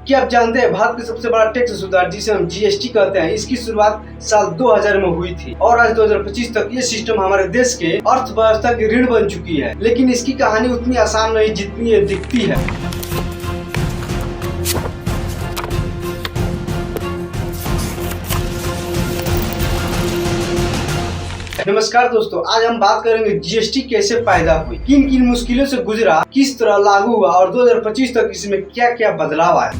क्या आप जानते हैं भारत का सबसे बड़ा टैक्स सुधार जिसे हम जीएसटी कहते हैं, इसकी शुरुआत साल 2000 में हुई थी और आज 2025 तक ये सिस्टम हमारे देश के अर्थव्यवस्था की रीढ़ बन चुकी है। लेकिन इसकी कहानी उतनी आसान नहीं जितनी ये दिखती है। नमस्कार दोस्तों, आज हम बात करेंगे जीएसटी कैसे पैदा हुई, किन किन मुश्किलों से गुजरा, किस तरह लागू हुआ और 2025 तक इसमें क्या क्या बदलाव आया।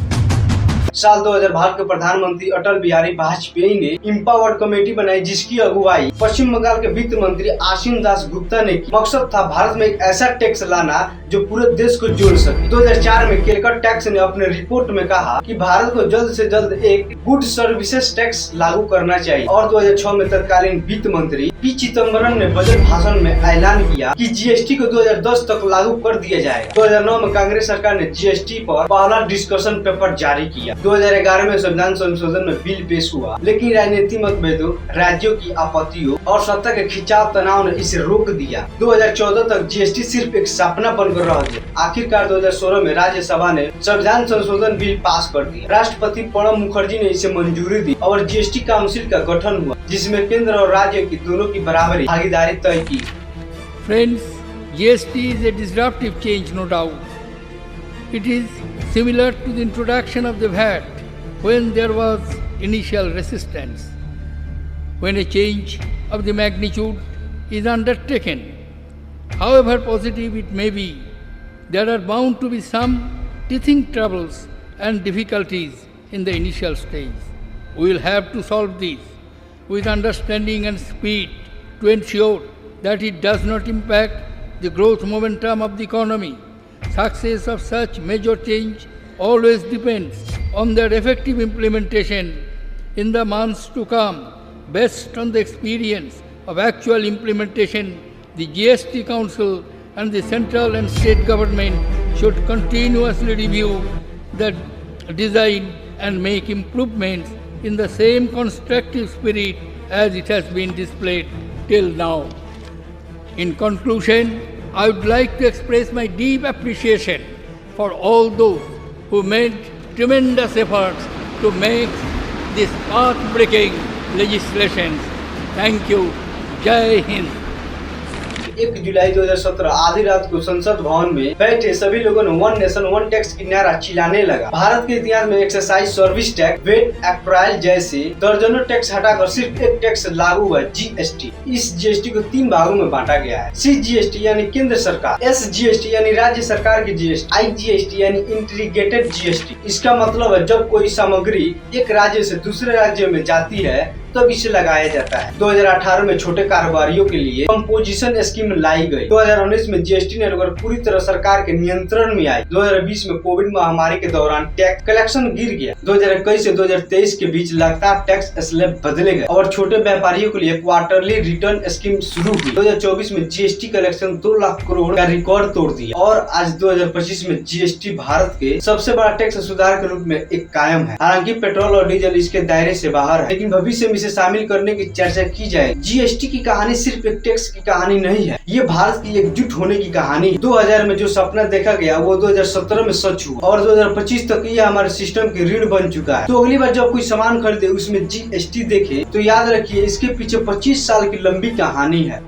साल 2000 भारत के प्रधानमंत्री अटल बिहारी वाजपेयी ने इम्पावर्ड कमेटी बनाई जिसकी अगुवाई पश्चिम बंगाल के वित्त मंत्री आशीष दास गुप्ता ने की। मकसद था भारत में एक ऐसा टैक्स लाना जो पूरे देश को जोड़ सके। 2004 में कैलकट टैक्स ने अपने रिपोर्ट में कहा कि भारत को जल्द से जल्द एक गुड सर्विसेज टैक्स लागू करना चाहिए और 2006 में तत्कालीन वित्त मंत्री पी चिदम्बरम ने बजट भाषण में ऐलान किया कि जीएसटी को 2010 तक लागू कर दिया जाएगा। 2009 में कांग्रेस सरकार ने जीएसटी पर पहला डिस्कशन पेपर जारी किया। 2011 में संविधान संशोधन में बिल पेश हुआ, लेकिन राजनीतिक मतभेदों, राज्यों की आपत्तियों और सत्ता के खिंचाव तनाव ने इसे रोक दिया। 2014 तक जीएसटी सिर्फ एक सपना बनकर रह गया। आखिरकार 2016 में राज्यसभा ने संविधान संशोधन बिल पास कर दिया। राष्ट्रपति प्रणब मुखर्जी ने इसे मंजूरी दी और जीएसटी काउंसिल का गठन हुआ जिसमें केंद्र और राज्य की दोनों की बराबरी भागीदारी तय की। Friends, GST is a disruptive change, no doubt. It is similar to the introduction of the VAT when there was initial resistance. When a change of the magnitude is undertaken, however positive it may be, there are bound to be some teething troubles and difficulties in the initial stage. We will have to solve these with understanding and speed to ensure that it does not impact the growth momentum of the economy. Success of such major change always depends on their effective implementation in the months to come. Based on the experience of actual implementation, the GST Council and the central and state government should continuously review the design and make improvements in the same constructive spirit as it has been displayed till now. In conclusion, I would like to express my deep appreciation for all those who made tremendous efforts to make this path-breaking legislation. Thank you. Jai Hind. 1 जुलाई 2017 आधी रात को संसद भवन में बैठे सभी लोगों ने वन नेशन वन टैक्स की नारा चिल्लाने लगा। भारत के इतिहास में excise service tax, VAT, excise जैसे दर्जनों टैक्स हटाकर सिर्फ एक टैक्स लागू हुआ, जीएसटी। इस जीएसटी को 3 भागों में बांटा गया है। सीजीएसटी यानी केंद्र सरकार, एसजीएसटी यानी राज्य सरकार की जीएसटी, आईजीएसटी यानी इंटीग्रेटेड जीएसटी। इसका मतलब है जब कोई सामग्री एक राज्य से दूसरे राज्य में जाती है तब इसे लगाया जाता है। 2018 में छोटे कारोबारियों के लिए कंपोजिशन स्कीम लाई गई। 2019 में जीएसटी नेटवर्क पूरी तरह सरकार के नियंत्रण में आई। 2020 में कोविड महामारी के दौरान टैक्स कलेक्शन गिर गया। 2021 से 2023 के बीच लगातार टैक्स स्लैब बदले गए और छोटे व्यापारियों के लिए क्वार्टरली रिटर्न स्कीम शुरू हुई। 2024 में जीएसटी कलेक्शन 2 लाख करोड़ का रिकॉर्ड तोड़ दिया और आज 2025 में जीएसटी भारत के सबसे बड़ा टैक्स सुधार के रूप में एक कायम है। हालांकि पेट्रोल और डीजल इसके दायरे से बाहर है, लेकिन भविष्य में शामिल करने की चर्चा की जाए। जीएसटी की कहानी सिर्फ एक टैक्स की कहानी नहीं है, ये भारत की एकजुट होने की कहानी है। 2000 में जो सपना देखा गया वो 2017 में सच हुआ और 2025 तक ये हमारे सिस्टम की रीढ़ बन चुका है। तो अगली बार जब कोई सामान खरीदे उसमें जीएसटी देखे तो याद रखिए इसके पीछे 25 साल की लंबी कहानी है।